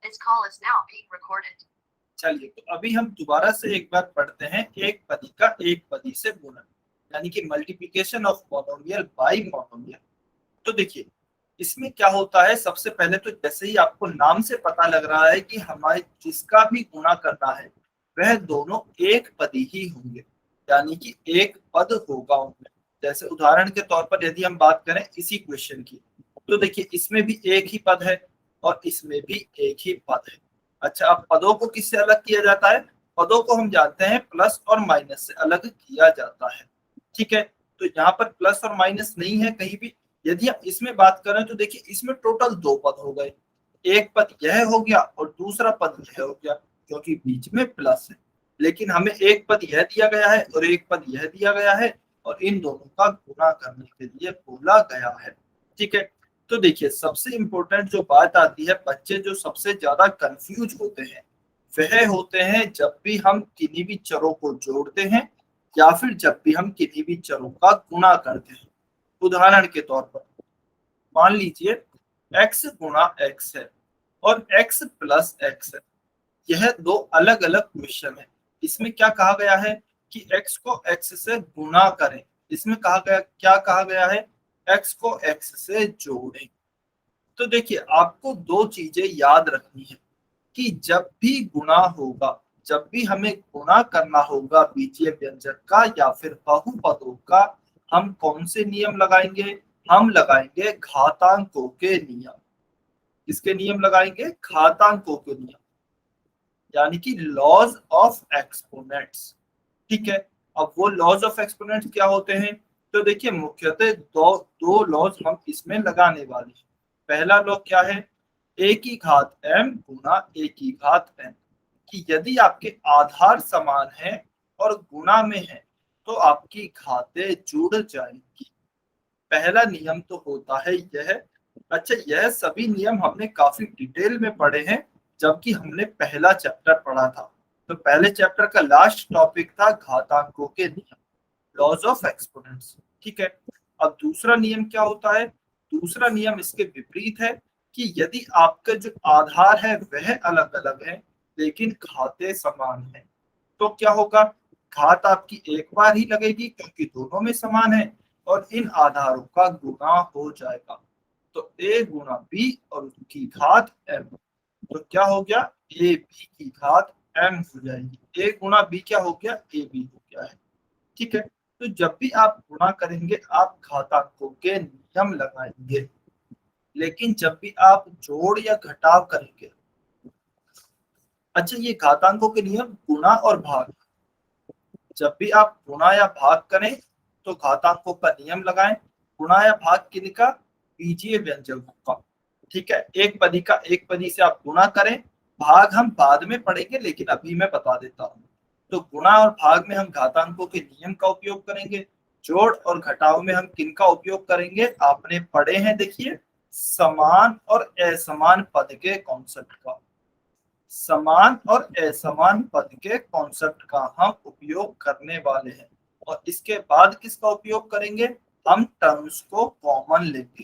This call is now being recorded. चलिए, तो अभी हम दोबारा से एक बार पढ़ते हैं एक पदी का एक पदी से गुणन, यानी कि multiplication of monomial bye monomial. तो देखिए इसमें क्या होता है, सबसे पहले तो जैसे ही आपको नाम से पता लग रहा है कि हमारे जिसका भी गुणा करना है वह दोनों एक पदी ही होंगे, यानी कि एक पद होगा उनमें। जैसे उदाहरण के तौर पर यदि हम बात करें इसी क्वेश्चन की, तो देखिए इसमें भी एक ही पद है और इसमें भी एक ही पद है। अच्छा, अब पदों को किससे अलग किया जाता है? पदों को हम जानते हैं प्लस और माइनस से अलग किया जाता है। ठीक है, तो यहाँ पर प्लस और माइनस नहीं है कहीं भी। यदि हम इसमें बात करें तो देखिए इसमें टोटल दो पद हो गए, एक पद यह हो गया और दूसरा पद यह हो गया, क्योंकि बीच में प्लस है। लेकिन हमें एक पद यह दिया गया है और एक पद यह दिया गया है और इन दोनों का गुणा करने के लिए बोला गया है। ठीक है, तो देखिए सबसे इंपॉर्टेंट जो बात आती है, बच्चे जो सबसे ज्यादा कंफ्यूज होते हैं वह होते हैं जब भी हम किन्हीं भी चरों को जोड़ते हैं या फिर जब भी हम किन्हीं भी चरों का गुणा करते हैं। उदाहरण के तौर पर मान लीजिए x गुणा x है और x प्लस x है। यह दो अलग अलग क्वेश्चन है। इसमें क्या कहा गया है कि x को x से गुणा करें, इसमें कहा गया क्या कहा गया है, x को x से जोड़ें। तो देखिए आपको दो चीजें याद रखनी है कि जब भी गुणा होगा, जब भी हमें गुणा करना होगा बीजीय व्यंजक का या फिर बहुपदों का, हम कौन से नियम लगाएंगे? हम लगाएंगे घातांकों के नियम। किसके नियम लगाएंगे? घातांकों के नियम, यानी कि लॉज ऑफ एक्सपोनेंट्स। ठीक है, अब वो लॉज ऑफ एक्सपोनेंट्स क्या होते हैं? तो देखिए मुख्यतः दो लॉज हम इसमें लगाने वाले हैं। पहला लॉ क्या है? ए की घात m गुना ए की घात n, कि यदि आपके आधार समान है और गुणा में है तो आपकी घातें जुड़ जाएंगी। पहला नियम तो होता है यह। अच्छा, यह सभी नियम हमने काफी डिटेल में पढ़े हैं जबकि हमने पहला चैप्टर पढ़ा था। तो पहले चैप्टर का लास्ट टॉपिक था घातांकों के नियम, लॉज ऑफ एक्सपोनेंट्स। ठीक है, अब दूसरा नियम क्या होता है? दूसरा नियम इसके विपरीत है कि यदि आपका जो आधार है वह अलग अलग है लेकिन घातें समान है, तो क्या होगा? घात आपकी एक बार ही लगेगी क्योंकि दोनों में समान है और इन आधारों का गुणा हो जाएगा। तो a गुणा b और उसकी घात m, तो क्या हो गया? a b की घात m हो जाएगी। a गुणा b क्या हो गया? a b हो गया है। ठीक है, तो जब भी आप गुणा करेंगे आप घातांकों के नियम लगाएंगे, लेकिन जब भी आप जोड़ या घटाव करेंगे, अच्छा ये घातांकों के नियम गुणा और भाग, जब भी आप गुणा या भाग करें तो घातांकों का नियम लगाएं। गुणा या भाग किनका? बीजीय व्यंजकों का। ठीक है, एक पदी का एक पदी से आप गुणा करें, भाग हम बाद में पढ़ेंगे लेकिन अभी मैं बता देता हूँ। तो गुणा और भाग में हम घातांकों के नियम का उपयोग करेंगे, जोड़ और घटाव में हम किनका उपयोग करेंगे? आपने पढ़े हैं, देखिए समान और असमान पद के कॉन्सेप्ट का। समान और असमान पद के कॉन्सेप्ट का हम उपयोग करने वाले हैं। और इसके बाद किसका उपयोग करेंगे? हम टर्म्स को कॉमन लेंगे,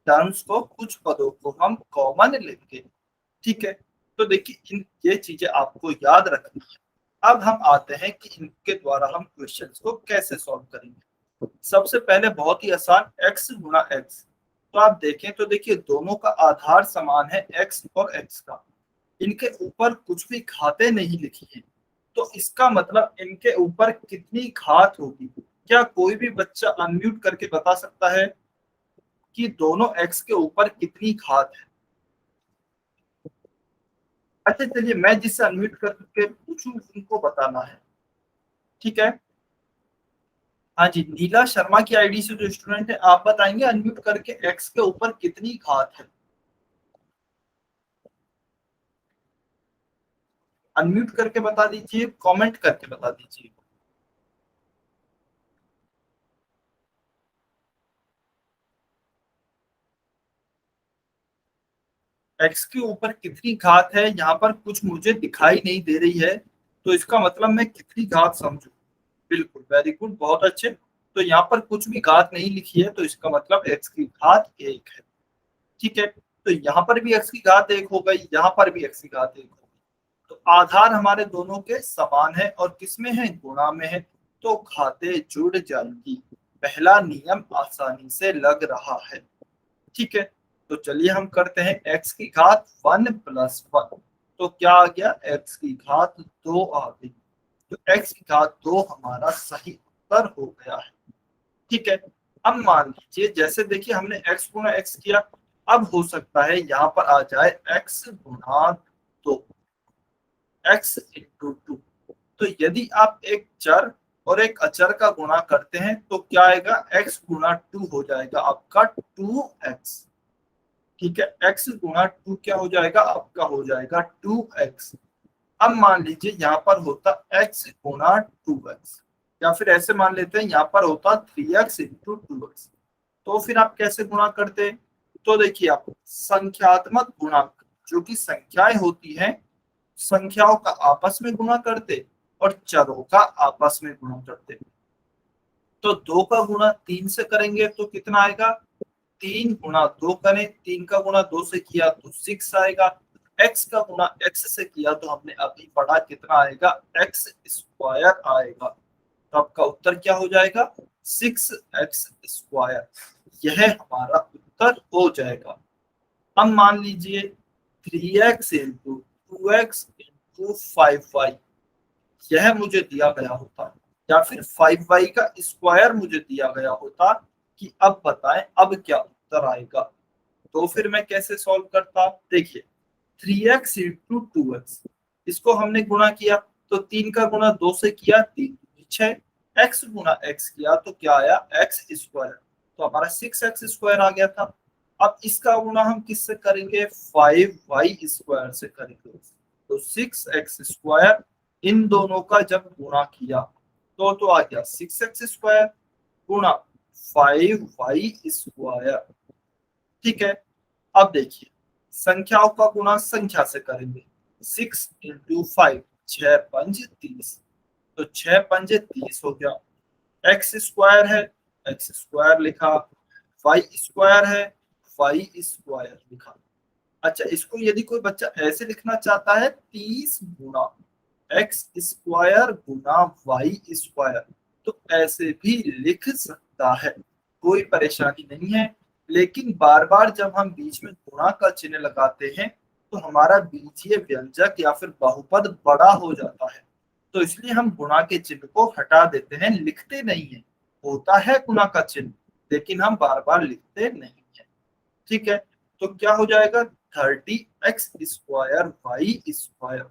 टर्म्स को, कुछ पदों को हम कॉमन लेंगे। ठीक है, तो देखिए ये चीजें आपको याद रखनी है। अब हम आते हैं कि इनके द्वारा हम क्वेश्चंस को कैसे सॉल्व करेंगे। सबसे पहले बहुत ही आसान, x गुना x। तो आप देखें तो देखिए दोनों का आधार समान है x और x का, इनके ऊपर कुछ भी घातें नहीं लिखी है, तो इसका मतलब इनके ऊपर कितनी घात होगी? क्या कोई भी बच्चा अनम्यूट करके बता सकता है कि दोनों x के ऊपर कितनी घात है? अच्छा चलिए मैं जिससे अनम्यूट करके पूछूं उनको बताना है। ठीक है, हाँ जी, नीला शर्मा की आईडी से जो स्टूडेंट है, आप बताएंगे अनम्यूट करके x के ऊपर कितनी घात है? अनम्यूट करके बता दीजिए, कमेंट करके बता दीजिए। x के ऊपर कितनी घात है? यहाँ पर कुछ मुझे दिखाई नहीं दे रही है, तो इसका मतलब मैं कितनी घात समझू? बिल्कुल, वेरी गुड, बहुत अच्छे। तो यहाँ पर कुछ भी घात नहीं लिखी है तो इसका मतलब x की घात 1 है। ठीक है, तो यहाँ पर भी x की घात 1 हो गई, यहाँ पर भी x की घात 1 हो गई। तो आधार हमारे दोनों के समान है और किसमें है, गुणा में है, तो घातें जुड़ जाएंगी। पहला नियम आसानी से लग रहा है। ठीक है, तो चलिए हम करते हैं x की घात 1 + 1। तो क्या आ गया, x की घात 2 आ गई। तो x की घात 2 हमारा सही उत्तर हो गया है। ठीक है, अब मान लीजिए जैसे देखिए हमने x गुणा x किया, अब हो सकता है यहाँ पर आ जाए x गुणा 2, x इंटू 2। तो यदि आप एक चर और एक अचर का गुणा करते हैं तो क्या आएगा, x गुणा 2 हो जाएगा आपका 2x। ठीक है, x गुणा 2 क्या हो जाएगा, आपका हो जाएगा 2x। अब मान लीजिए यहाँ पर होता x गुणा 2x, या फिर ऐसे मान लेते हैं यहाँ पर होता 3x इंटू 2x। तो फिर आप कैसे गुणा करते, तो देखिए आप संख्यात्मक गुणा, जो कि संख्याएं होती हैं, संख्याओं का आपस में गुणा करते और चरों का आपस में गुणा करते। तो 2 का गुणा 3 से करेंगे तो कितना आएगा, 3 गुणा 2 करें, 3 का गुणा 2 से किया तो 6 आएगा। x का गुणा x से किया तो हमने अभी पढ़ा कितना आएगा, x स्क्वायर आएगा। तो आपका उत्तर क्या हो जाएगा, 6x²। यह हमारा उत्तर हो जाएगा। अब मान लीजिए 3x into 2x into 5y, यह मुझे दिया गया होता, या फिर 5y का स्क्वायर मुझे दिया गया होता, कि अब बताएं अब क्या उत्तर आएगा। तो फिर मैं कैसे सॉल्व करता, देखिए 3x इंटू 2x, इसको हमने गुणा किया तो 3 का गुणा 2 से किया 3 6, x गुणा x किया तो क्या आया, x²। तो हमारा 6x² आ गया था। अब इसका गुणा हम किससे करेंगे, 5y² से करेंगे। तो 6x², इन दोनों का जब गुणा किया तो आ गया 6x² गुणा 5y²। ठीक है, अब देखिए संख्याओं का गुणा संख्या से करेंगे, 6 इंटू 5, 6×5 = 30। तो 6×5 = 30 हो गया। x² है, x² लिखा, y² है, y² लिखा। अच्छा, इसको यदि कोई बच्चा ऐसे लिखना चाहता है, 30 गुणा x² गुणा y², तो ऐसे भी लिख सकता है, कोई परेशानी नहीं है। लेकिन बार बार जब हम बीच में गुणा का चिन्ह लगाते हैं तो हमारा बीजीय व्यंजक या फिर बहुपद बड़ा हो जाता है, तो इसलिए हम गुणा के चिन्ह को हटा देते हैं, लिखते नहीं है। होता है गुणा का चिन्ह, लेकिन हम बार बार लिखते नहीं है। ठीक है, तो क्या हो जाएगा, 30x² y²।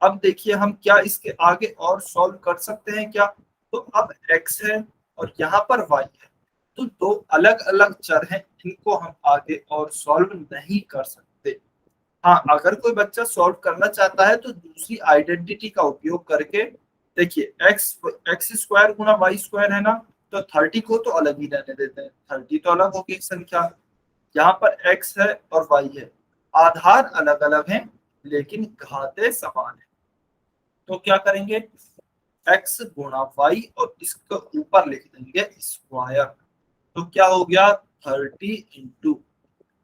अब देखिए हम क्या इसके आगे और सॉल्व कर सकते हैं क्या, तो अब x है और यहाँ पर y है, तो दो अलग अलग चर हैं, इनको हम आगे और सॉल्व नहीं कर सकते। हाँ, अगर कोई बच्चा सॉल्व करना चाहता है तो दूसरी आइडेंटिटी का उपयोग करके, देखिए x² गुणा y² है ना, तो 30 को तो अलग ही रहने देते हैं, 30 तो अलग होगी एक संख्या, यहाँ पर x है और y है, आधार अलग अलग हैं लेकिन घातें समान है। तो क्या करेंगे, x गुणा y और इसके ऊपर लिख देंगे स्क्वायर। तो क्या हो गया, 30 इंटू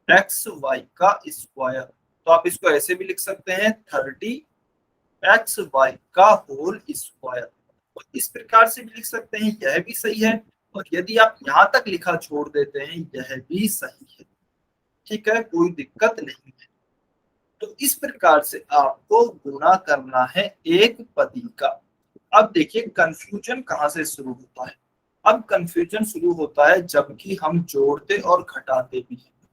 XY का स्क्वायर। तो आप इसको ऐसे भी लिख सकते हैं, 30XY का होल स्क्वायर। तो इस प्रकार से भी लिख सकते हैं, यह भी सही है। और यदि आप यहाँ तक लिखा छोड़ देते हैं, यह भी सही है। ठीक है, कोई दिक्कत नहीं है। तो इस प्रकार से आपको गुणा करना है एक पदी का। अब देखिए कंफ्यूजन कहाँ से शुरू होता है। अब कंफ्यूजन शुरू होता है जबकि हम जोड़ते और घटाते भी हैं।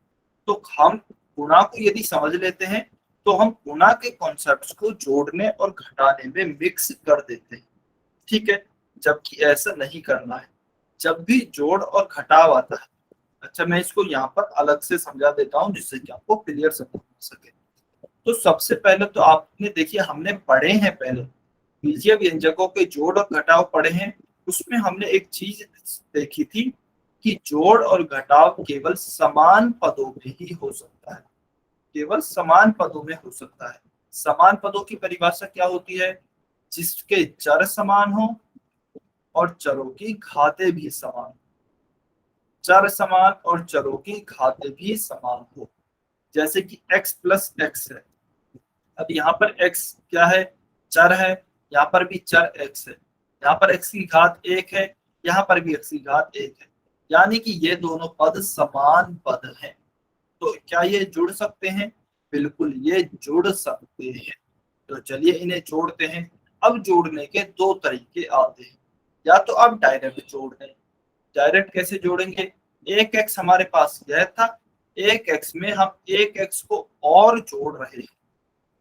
तो हम गुणा को यदि समझ लेते हैं तो हम गुणा के कॉन्सेप्ट्स को जोड़ने और घटाने में मिक्स कर देते हैं। ठीक है, जबकि ऐसा नहीं करना है। जब भी जोड़ और घटाव आता है, अच्छा मैं इसको यहाँ पर अलग से समझा देता हूँ जिससे कि आपको क्लियर समझ सके। तो सबसे पहले तो आपने देखिए हमने पढ़े हैं पहले बीजीय व्यंजकों के जोड़ और घटाव पढ़े हैं। उसमें हमने एक चीज देखी थी कि जोड़ और घटाव केवल समान पदों में ही हो सकता है, केवल समान पदों में हो सकता है। समान पदों की परिभाषा क्या होती है, जिसके चर समान हो और चरों की घातें भी समान, चर समान और चरों की घातें भी समान हो। जैसे कि x प्लस एक्स है। अब यहाँ पर x क्या है, चर है, यहाँ पर भी चर x है, यहाँ पर x की घात 1 है, यहाँ पर भी x की घात 1 है, यानी कि ये दोनों पद समान पद हैं। तो क्या ये जुड़ सकते हैं? बिल्कुल ये जुड़ सकते हैं। तो चलिए इन्हें जोड़ते हैं। अब जोड़ने के दो तरीके आते हैं, या तो आप डायरेक्ट जोड़ दें। डायरेक्ट कैसे जोड़ेंगे? एक एक्स हमारे पास यह था, एक एक्स में हम एक एक्स को और जोड़ रहे हैं,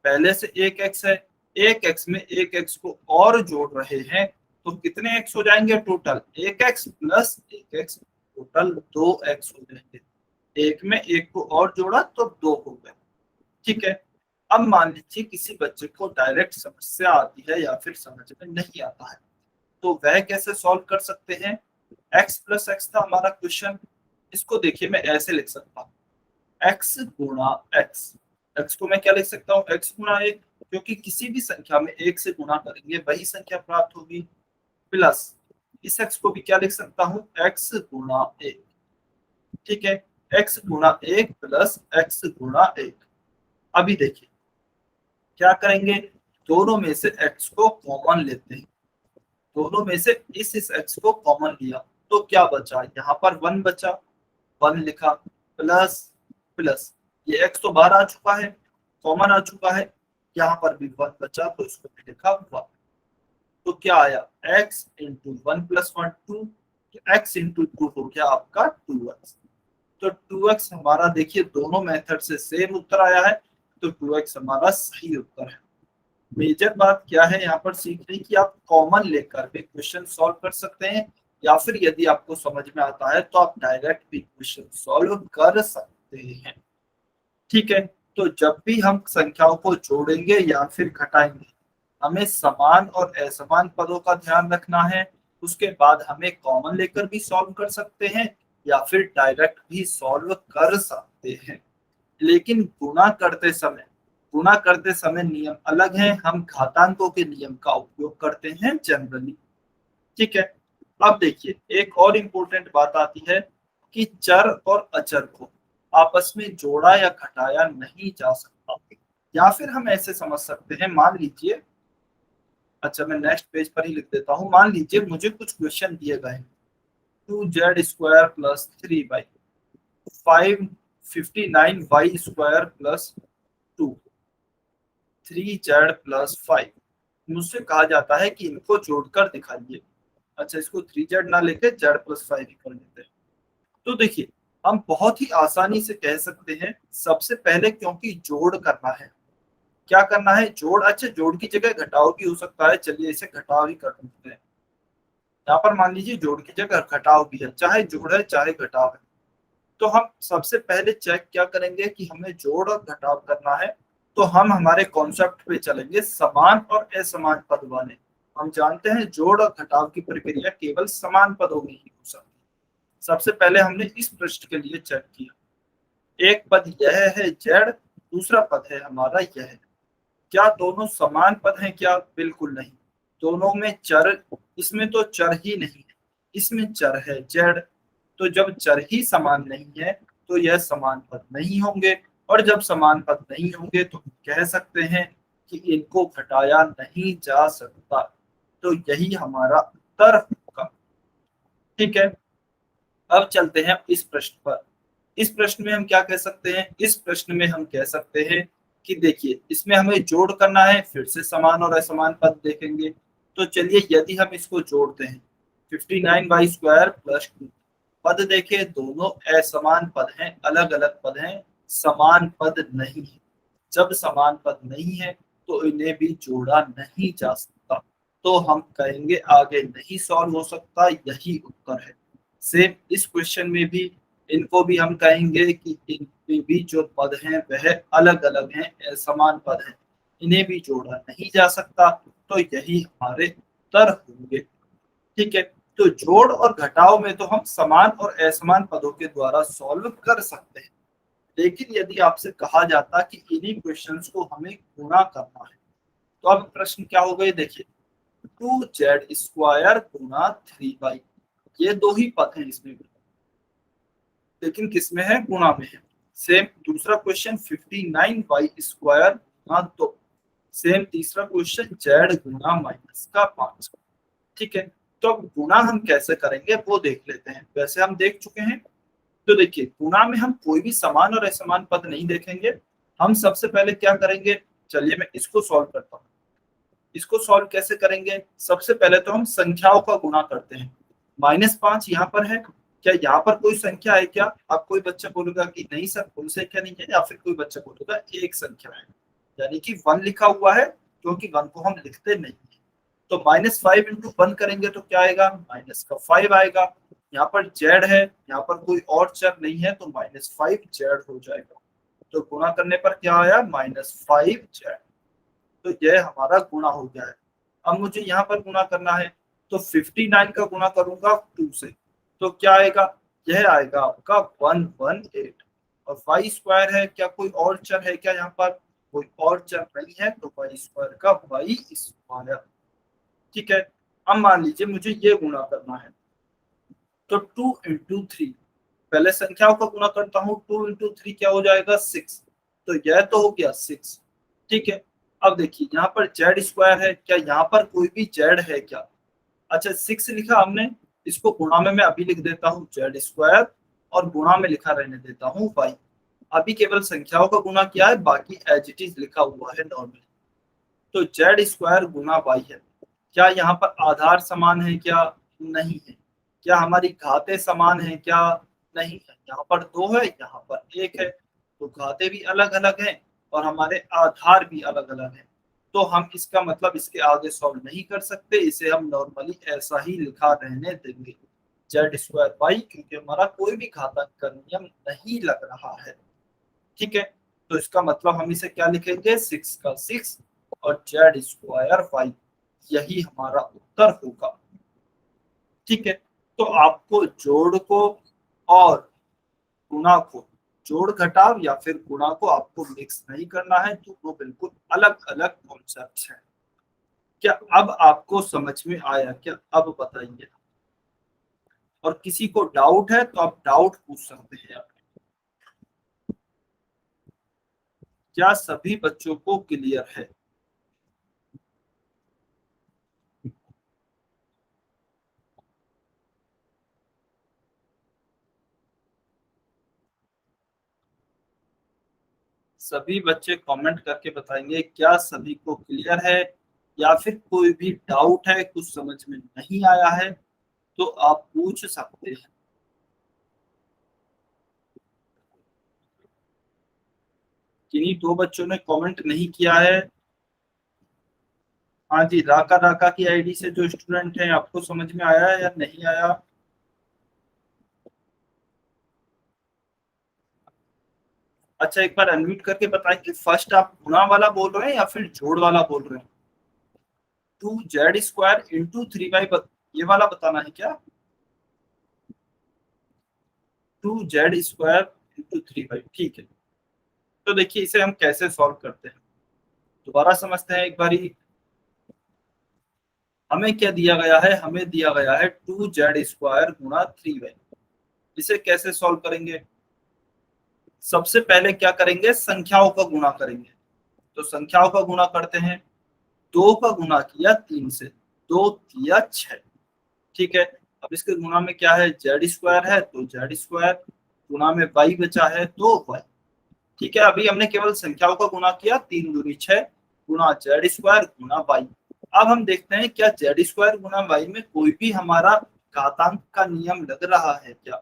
पहले से एक एक्स है, एक एक्स में एक एक्स को और जोड़ रहे हैं, तो कितने एक्स हो जाएंगे टोटल? एक एक्स प्लस एक एक्स, टोटल 2x हो जाएंगे। एक में एक को और जोड़ा तो 2 हो गए। ठीक है। अब मान लीजिए किसी बच्चे को डायरेक्ट समस्या आती है या फिर समझ में नहीं आता है, तो वह कैसे सॉल्व कर सकते हैं? x प्लस एक्स था हमारा क्वेश्चन, इसको देखिए मैं ऐसे लिख सकता हूँ, x गुणा x। x को मैं क्या लिख सकता हूँ? x गुणा 1, क्योंकि किसी भी संख्या में 1 से गुणा करेंगे वही संख्या प्राप्त होगी, प्लस इस x को भी क्या लिख सकता हूँ? x गुणा 1। ठीक है, x गुणा 1 प्लस x गुणा 1। अभी देखिए क्या करेंगे, दोनों में से x को कॉमन लेते हैं, दोनों में से इस x को कॉमन लिया तो क्या बचा? यहाँ पर 1 बचा, 1 लिखा, प्लस प्लस ये x तो बाहर आ चुका है, कॉमन आ चुका है, यहाँ पर भी 1 बचा तो इसको भी लिखा 1। तो क्या आया? x into 1 plus 1 2, x into 2 हो गया आपका 2x। तो 2x हमारा देखिए दोनों मेथड से सेम उत्तर आया है, तो 2x हमारा सही उत्तर है। मेजर बात क्या है यहाँ पर सीखने की, आप कॉमन लेकर भी क्वेश्चन सॉल्व कर सकते हैं, या फिर यदि आपको समझ में आता है तो आप डायरेक्ट भी क्वेश्चन सॉल्व कर सकते हैं। ठीक है, तो जब भी हम संख्याओं को जोड़ेंगे या फिर घटाएंगे, हमें समान और असमान पदों का ध्यान रखना है। उसके बाद हमें कॉमन लेकर भी सॉल्व कर सकते हैं या फिर डायरेक्ट भी सॉल्व कर सकते हैं। लेकिन गुणा करते समय नियम अलग है, हम घातांकों के नियम का उपयोग करते हैं जनरली। ठीक है। अब देखिए एक और इम्पोर्टेंट बात आती है कि चर और अचर को आपस में जोड़ा या घटाया नहीं जा सकता, या फिर हम ऐसे समझ सकते हैं, मान लीजिए, अच्छा मैं नेक्स्ट पेज पर ही लिख देता हूँ। मान लीजिए मुझे कुछ क्वेश्चन दिए गए हैं, 2z² plus 3y, 559y square plus 2, 3z plus 5। मुझसे कहा जाता है कि इनको जोड़कर दिखाइए। अच्छा इसको 3z ना लेके z प्लस 5 ही कर लेते हैं। तो देखिए हम बहुत ही आसानी से कह सकते हैं, सबसे पहले क्योंकि जोड़ करना है, क्या करना है? जोड़। अच्छा जोड़ की जगह घटाव भी हो सकता है, चलिए इसे घटाव ही कर देते हैं। यहाँ पर मान लीजिए जोड़ की जगह घटाव भी है, चाहे जोड़ है चाहे घटाव है। तो हम सबसे पहले चेक क्या करेंगे कि हमें जोड़ और घटाव करना है, तो हम हमारे कॉन्सेप्ट पे चलेंगे, समान और असमान पद वाले। हम जानते हैं जोड़ और घटाव की प्रक्रिया केवल समान पदों में ही हो सकती है। सबसे पहले हमने इस पृष्ठ के लिए चेक किया, एक पद यह है z, दूसरा पद है हमारा यह। क्या दोनों समान पद हैं? क्या? बिल्कुल नहीं, दोनों में चर, इसमें तो चर ही नहीं है, इसमें चर है z। तो जब चर ही समान नहीं है तो यह समान पद नहीं होंगे, और जब समान पद नहीं होंगे तो कह सकते हैं कि इनको घटाया नहीं जा सकता। तो यही हमारा उत्तर होगा। ठीक है, अब चलते हैं इस प्रश्न पर। इस प्रश्न में हम क्या कह सकते हैं? इस प्रश्न में हम कह सकते हैं कि देखिए इसमें हमें जोड़ करना है, फिर से समान और असमान पद देखेंगे। तो चलिए यदि हम इसको जोड़ते हैं, 59y स्क्वायर प्लस 2, पद देखिए दोनों असमान पद हैं, अलग अलग पद हैं, समान पद नहीं है। जब समान पद नहीं है तो इन्हें भी जोड़ा नहीं जा सकता, तो हम कहेंगे आगे नहीं सॉल्व हो सकता, यही उत्तर है। सेम इस क्वेश्चन में भी इनको भी हम कहेंगे कि इनके भी जो पद हैं वह अलग अलग हैं, समान पद हैं, इन्हें भी जोड़ा नहीं जा सकता, तो यही हमारे उत्तर होंगे। ठीक है, तो जोड़ और घटाव में तो हम समान और असमान पदों के द्वारा सॉल्व कर सकते हैं, लेकिन यदि आपसे कहा जाता कि इन्हीं क्वेश्चंस को हमें गुणा करना है, तो अब प्रश्न क्या हो गए देखिए, 2z स्क्वायर गुणा 3y, ये दो ही पद हैं इसमें भी, लेकिन किसमें है? गुणा में है। सेम दूसरा क्वेश्चन 59y² गुना 2। सेम तीसरा क्वेश्चन z गुना -5। ठीक है, तो अब गुना हम कैसे करेंगे वो देख लेते हैं। वैसे हम देख चुके हैं। तो देखिए, गुणा में हम कोई भी समान और असमान पद नहीं देखेंगे। हम सबसे पहले क्या करेंगे, चलिए मैं इसको सॉल्व करता हूँ। इसको सॉल्व कैसे करेंगे, सबसे पहले तो हम संख्याओं का गुणा करते हैं। -5 यहाँ पर है, क्या यहाँ पर कोई संख्या है क्या? अब कोई बच्चा बोलेगा कि नहीं सर कोई संख्या नहीं है, या फिर कोई बच्चा बोलेगा एक संख्या है, यानी कि 1 लिखा हुआ है, क्योंकि 1 को हम लिखते नहीं है। तो -5 इंटू 1 करेंगे तो क्या आएगा, -5 आएगा। यहाँ पर z है, यहाँ पर कोई और चर नहीं है, तो -5z हो जाएगा। तो गुणा करने पर क्या आया, -5z। तो यह हमारा गुणा हो गया है। अब मुझे यहाँ पर गुणा करना है, तो 59 का गुणा करूंगा 2 से, तो क्या आएगा, यह आएगा आपका 118। और y² है, क्या कोई और चर है क्या? यहाँ पर कोई और चर नहीं है, तो y² का y²। ठीक है, अब मान लीजिए मुझे ये गुणा करना है, तो 2 इंटू 3, पहले संख्याओं का गुणा करता हूँ। 2 इंटू 3 क्या हो जाएगा, 6। तो यह तो हो गया 6। ठीक है, अब देखिए यहाँ पर z² है, क्या यहाँ पर कोई भी z है क्या? अच्छा 6 लिखा हमने, इसको गुणा में मैं अभी लिख देता हूँ z² और गुणा में लिखा रहने देता हूँ y। अभी केवल संख्याओं का गुणा किया है, बाकी एज इट इज लिखा हुआ है नॉर्मल। तो z² गुणा y है। क्या यहाँ पर आधार समान है क्या? नहीं है। क्या हमारी घातें समान है क्या? नहीं है। यहाँ पर 2 है, यहाँ पर 1 है, तो घातें भी अलग अलग हैं और हमारे आधार भी अलग अलग हैं। तो हम इसका मतलब इसके आगे सॉल्व नहीं कर सकते, इसे हम नॉर्मली ऐसा ही लिखा रहने देंगे z²y, क्योंकि हमारा कोई भी घातांक का नियम नहीं लग रहा है। ठीक है, तो इसका मतलब हम इसे क्या लिखेंगे, 6 का 6 और z²y, यही हमारा उत्तर होगा। ठीक है, तो आपको जोड़ को और गुणा को, जोड़ घटाव या फिर गुणा को आपको मिक्स नहीं करना है, तो वो बिल्कुल अलग अलग कॉन्सेप्ट है। क्या अब आपको समझ में आया क्या? अब बताइए। और किसी को डाउट है तो आप डाउट पूछ सकते हैं। आप क्या सभी बच्चों को क्लियर है? सभी बच्चे कमेंट करके बताएंगे क्या सभी को क्लियर है, या फिर कोई भी डाउट है, कुछ समझ में नहीं आया है तो आप पूछ सकते हैं। किन्हीं 2 बच्चों ने कमेंट नहीं किया है। हाँ जी, राका राका की आईडी से जो स्टूडेंट है, आपको समझ में आया है या नहीं आया? अच्छा एक बार अनम्यूट करके बताएंगे, फर्स्ट आप गुणा वाला बोल रहे हैं या फिर जोड़ वाला बोल रहे हैं? 2z² इंटू 3y, ये वाला बताना है क्या? 2z² इंटू 3y, ठीक है। तो देखिए इसे हम कैसे सॉल्व करते हैं, दोबारा समझते हैं एक बारी। हमें क्या दिया गया है, हमें दिया गया है 2z² गुणा 3y। इसे कैसे सॉल्व करेंगे, सबसे पहले क्या करेंगे, संख्याओं का गुणा करेंगे। तो संख्याओं का गुणा करते हैं, 2 का गुणा किया 3 से, 2 किया 6। ठीक है, अब इसके गुणा में क्या है, z² है, तो z², गुणा में y बचा है तो y। ठीक है, अभी हमने केवल संख्याओं का गुणा किया, 3 दूनी 6 गुणा z² गुणा y। अब हम देखते हैं क्या z² गुणा y में कोई भी हमारा घातांक का नियम लग रहा है क्या?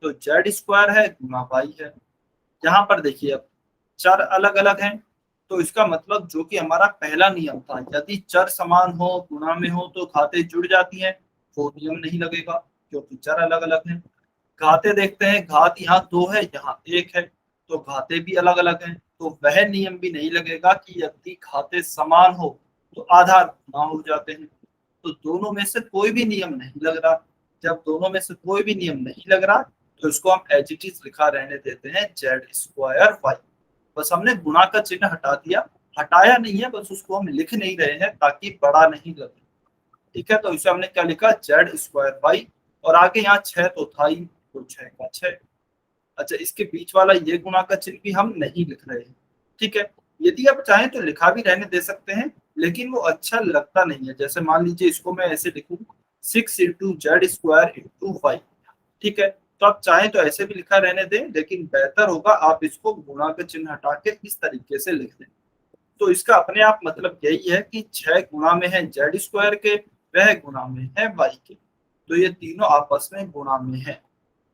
तो z² है गुणा y है। यहाँ पर देखिए अब चर अलग अलग हैं, तो इसका मतलब जो कि हमारा पहला नियम था, यदि चर समान हो, गुणा में हो, तो घातें जुड़ जाती हैं, वो नियम नहीं लगेगा क्योंकि चर अलग अलग हैं। घातें देखते हैं, घात यहाँ 2 है, यहाँ 1 है, तो घातें भी अलग अलग हैं, तो वह नियम भी नहीं लगेगा कि यदि घातें समान हो तो आधार गुणा हो जाते हैं। तो दोनों में से कोई भी नियम नहीं लग रहा। जब दोनों में से कोई भी नियम नहीं लग रहा, तो इसको हम एज इट इज लिखा रहने देते हैं z²y। बस हमने गुणा का चिन्ह हटा दिया, हटाया नहीं है, बस उसको हम लिख नहीं रहे हैं ताकि बड़ा नहीं लगे। ठीक है, तो इसे हमने क्या लिखा, z²y, और आगे यहाँ 6 तो था ही, तो 6 का 6। अच्छा, इसके बीच वाला ये गुणा का चिन्ह भी हम नहीं लिख रहे हैं, ठीक है। यदि आप चाहें तो लिखा भी रहने दे सकते हैं, लेकिन वो अच्छा लगता नहीं है। जैसे मान लीजिए इसको मैं ऐसे लिखूं 6 × Z² × 5, ठीक है। तो आप चाहें तो ऐसे भी लिखा रहने दें, लेकिन बेहतर होगा आप इसको गुणा का चिन्ह हटा के इस तरीके से लिख दें। तो इसका अपने आप मतलब यही है कि 6 गुणा में है Z² के, वह गुणा में है Y के, तो ये तीनों आपस में गुणा में है,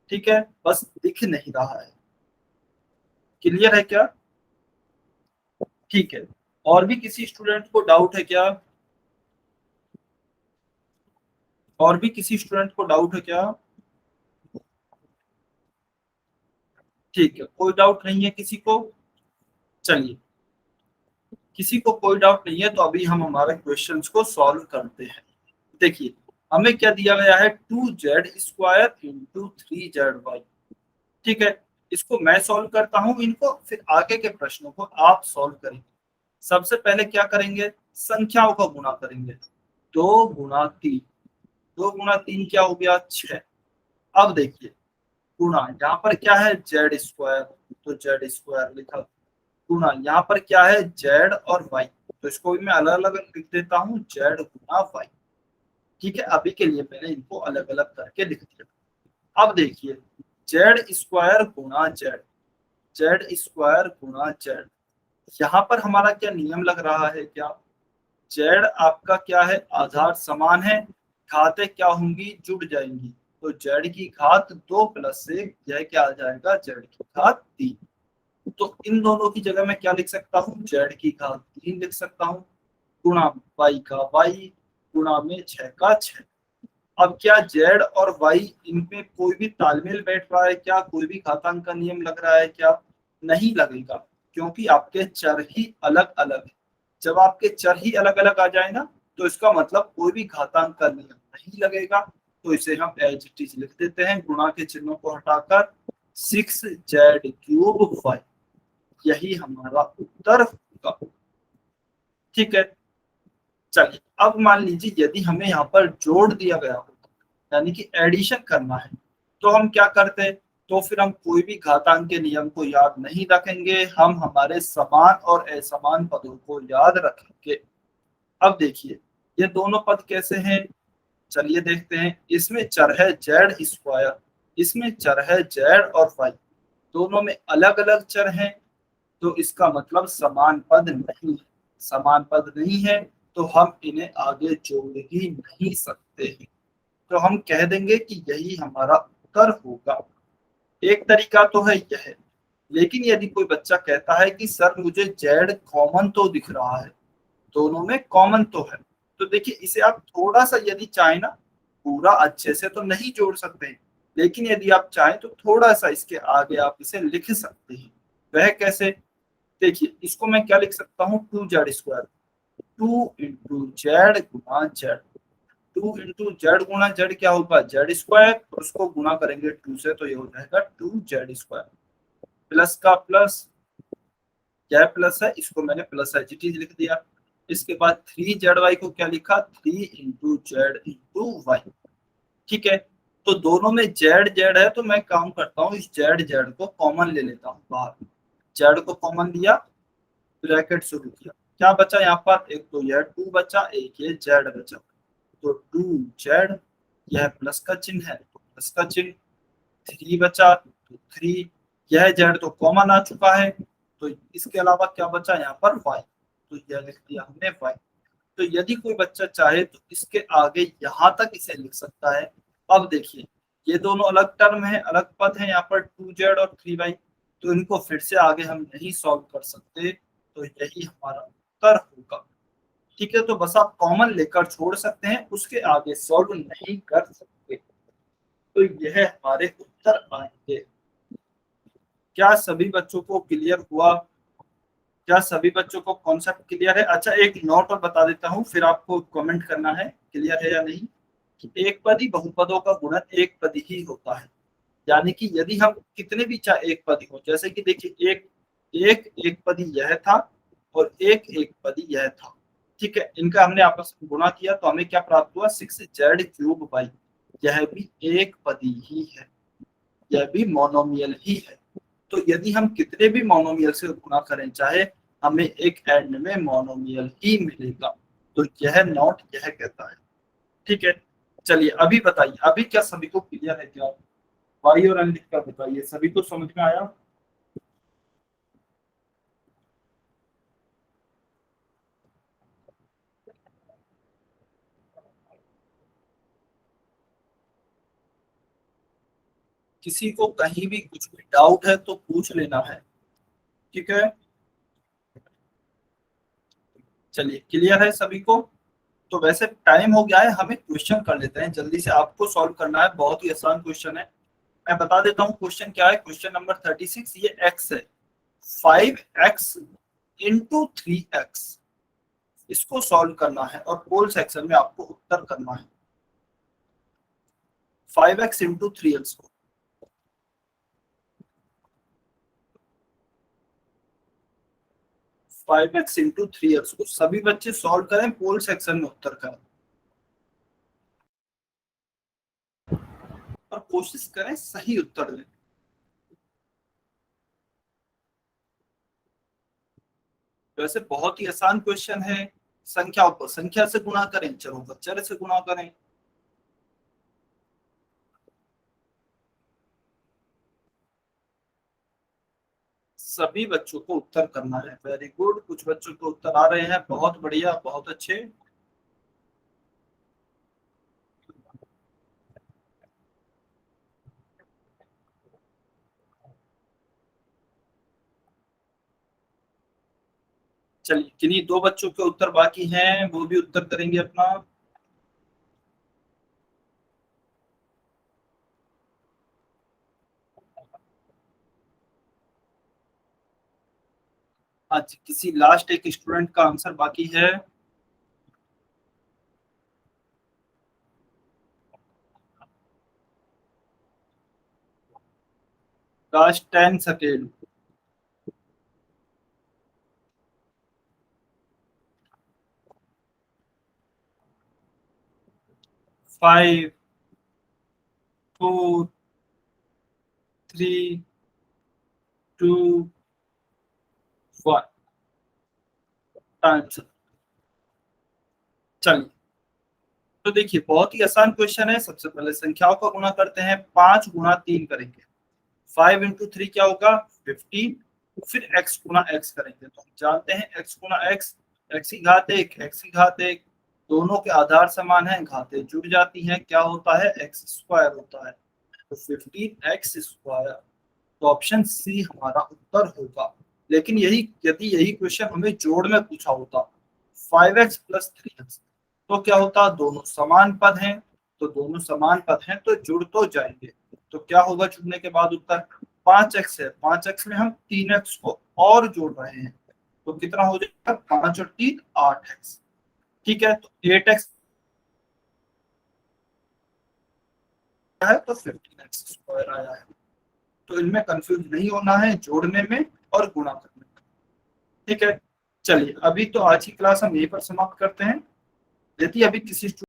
ठीक है। बस दिख नहीं रहा है। क्लियर है क्या? ठीक है। और भी किसी स्टूडेंट को डाउट है क्या? और भी किसी स्टूडेंट को डाउट है क्या? ठीक है, कोई डाउट नहीं है किसी को। चलिए, किसी को कोई डाउट नहीं है तो अभी हम हमारे क्वेश्चंस को सॉल्व करते हैं। देखिए, हमें क्या दिया गया है, 2Z² × 3ZY, ठीक है। इसको मैं सॉल्व करता हूं, इनको फिर आगे के प्रश्नों को आप सॉल्व करेंगे। सबसे पहले क्या करेंगे, संख्याओं का गुणा करेंगे। 2 × 3, 2 × 3 क्या हो गया, 6। अब देखिए, गुणा यहाँ पर क्या है, Z², तो Z² लिखा। गुणा यहाँ पर क्या है, Z और Y, तो इसको भी मैं अलग अलग लिख देता हूँ, Z गुणा Y, ठीक है। अभी के लिए मैंने इनको अलग अलग करके लिख दिया। अब देखिए, Z² गुणा Z, Z² गुणा Z, यहाँ पर हमारा क्या नियम लग रहा है, क्या Z आपका क्या है, आधार समान है, घातें क्या होंगी, जुड़ जाएंगी। तो Z की घात 2 + 1, यह क्या आ जाएगा, Z की घात 3। तो इन दोनों की जगह मैं क्या लिख सकता हूँ, Z की घात 3 लिख सकता हूँ, गुणा Y का Y, गुणा में 6 का 6। अब क्या Z और Y, इनमें कोई भी तालमेल बैठ रहा है क्या, कोई भी घातांक का नियम लग रहा है क्या? नहीं लगेगा, क्योंकि आपके चर ही अलग अलग है। जब आपके चर ही अलग अलग आ जाए ना, तो इसका मतलब कोई भी घातांक का नियम नहीं लगेगा। तो इसे हम एज इट इज लिख देते हैं, गुणा के चिन्हों को हटाकर 6Z³ Y, यही हमारा उत्तर होगा, ठीक है। चलिए, अब मान लीजिए यदि हमें यहाँ पर जोड़ दिया गया हो, यानी कि एडिशन करना है, तो हम क्या करते हैं, तो फिर हम कोई भी घातांक के नियम को याद नहीं रखेंगे, हम हमारे समान और असमान पदों को याद रखेंगे। अब देखिए, ये दोनों पद कैसे हैं, चलिए देखते हैं। इसमें चर है Z², इसमें चर है Z और Y, दोनों में अलग अलग चर हैं, तो इसका मतलब समान पद नहीं है। समान पद नहीं है तो हम इन्हें आगे जोड़ ही नहीं सकते हैं, तो हम कह देंगे कि यही हमारा उत्तर होगा। एक तरीका तो है यह, लेकिन यदि कोई बच्चा कहता है कि सर मुझे Z कॉमन तो दिख रहा है, दोनों में कॉमन तो है, तो देखिए इसे आप थोड़ा सा यदि चाहें ना, पूरा अच्छे से तो नहीं जोड़ सकते, लेकिन यदि आप चाहें तो थोड़ा सा इसके आगे आप इसे लिख सकते हैं। वह कैसे, देखिए इसको मैं क्या लिख सकता हूँ, 2Z², 2 × Z गुणा Z, 2 × Z गुणा Z क्या होगा, Z², और उसको गुणा करेंगे 2 से, तो ये हो जाएगा 2Z², प्लस का प्लस, क्या प्लस है, इसको मैंने प्लस एच लिख दिया। इसके बाद 3ZY को क्या लिखा, 3 × Z × Y, ठीक है। तो दोनों में Z Z है, तो मैं काम करता हूँ, इस Z Z को कॉमन ले लेता हूँ बाहर। Z को कॉमन लिया, ब्रैकेट शुरू किया, क्या बचा यहाँ पर, एक तो यह 2 बचा, एक ये Z बचा, तो 2Z, यह प्लस का चिन्ह है तो प्लस का चिन्ह, 3 बचा तो 3, यह Z तो कॉमन आ चुका है, तो इसके अलावा क्या बचा यहाँ पर, Y, तो यह लिख दिया हमने Y। तो यदि कोई बच्चा चाहे तो इसके आगे यहाँ तक इसे लिख सकता है। अब देखिए, ये दोनों अलग टर्म है, अलग पद है, यहाँ पर 2Z और 3Y, तो इनको फिर से आगे हम नहीं सॉल्व कर सकते, तो यही हमारा उत्तर होगा, ठीक है। तो बस आप कॉमन लेकर छोड़ सकते हैं, उसके आगे सॉल्व नहीं कर सकते, तो यह हमारे उत्तर आएंगे। क्या सभी बच्चों को क्लियर हुआ, क्या सभी बच्चों को कॉन्सेप्ट क्लियर है? अच्छा, एक नोट और बता देता हूँ, फिर आपको कमेंट करना है क्लियर है या नहीं, कि एक पदी बहुपदों का गुणन एक पदी ही होता है। यानी कि यदि हम कितने भी चाहे एक पदी हो, जैसे कि देखिए एक एक एक पदी यह था और एक एक पदी यह था, ठीक है, इनका हमने आपस में गुणा किया तो हमें क्या प्राप्त हुआ, 6Z³ Y, यह भी एक पदी ही है। यह भी मोनोमियल ही है। तो यदि हम कितने भी मोनोमियल से गुणा करें, चाहे हमें एक एंड में मोनोमियल ही मिलेगा। तो यह नॉट यह कहता है। ठीक है, चलिए अभी बताइए, अभी क्या सभी को क्लियर है क्या? वाई और एन लिख कर बताइए, सभी को समझ में आया? किसी को कहीं भी कुछ भी डाउट है तो पूछ लेना है। ठीक है, चलिए क्लियर है सभी को? तो वैसे टाइम हो गया है, हमें क्वेश्चन कर लेते हैं जल्दी से, आपको सॉल्व करना है, बहुत ही आसान क्वेश्चन है। मैं बता देता हूँ क्वेश्चन क्या है। क्वेश्चन नंबर 36, ये एक्स है, 5x इंटू 3x, इसको सॉल्व करना है और पोल सेक्शन में आपको उत्तर करना है। 5x इंटू 3x को 5x इंटू 3x को सभी बच्चे सॉल्व करें, पोल सेक्शन में उत्तर करें और कोशिश करें सही उत्तर दें। वैसे बहुत ही आसान क्वेश्चन है। संख्याओं को संख्या से गुणा करें, चरों को चर से गुणा करें। सभी बच्चों को उत्तर करना है। वेरी गुड, कुछ बच्चों को उत्तर आ रहे हैं, बहुत बढ़िया, बहुत अच्छे। चलिए, किन्हीं दो बच्चों के उत्तर बाकी हैं, वो भी उत्तर करेंगे अपना। आज किसी लास्ट एक स्टूडेंट का आंसर बाकी है। Last 10 second. 5, 4, 3, 2, 1। आंसर, चलिए तो देखिए बहुत ही आसान क्वेश्चन है। सबसे पहले संख्याओं का गुणा करते हैं, 5 गुणा 3 करेंगे, 5 इंटू 3 क्या होगा 15। फिर x गुना x करेंगे, तो हम जानते हैं x गुना x, x की घात 1, x की घात 1, दोनों के आधार समान है, घातें जुड़ जाती हैं, क्या होता है x स्क्वायर होता है। तो 15x स्क्वायर, तो ऑप्शन सी हमारा उत्तर होगा। लेकिन यदि यही क्वेश्चन हमें जोड़ में पूछा होता, 5x + 3x, तो क्या होता, दोनों समान पद हैं, तो दोनों समान पद हैं तो जुड़ तो जाएंगे। तो क्या होगा जुड़ने के बाद उत्तर, 5x है, 5x में हम 3x को और जोड़ रहे हैं, तो कितना हो जाएगा, 5 और 3 8x। ठीक है, तो 8x है तो 15x² आया है। तो इनमें कंफ्यूज नहीं होना है, जोड़ने में और गुणा करने में। ठीक है, चलिए अभी तो आज की क्लास हम यहीं पर समाप्त करते हैं। यदि अभी किसी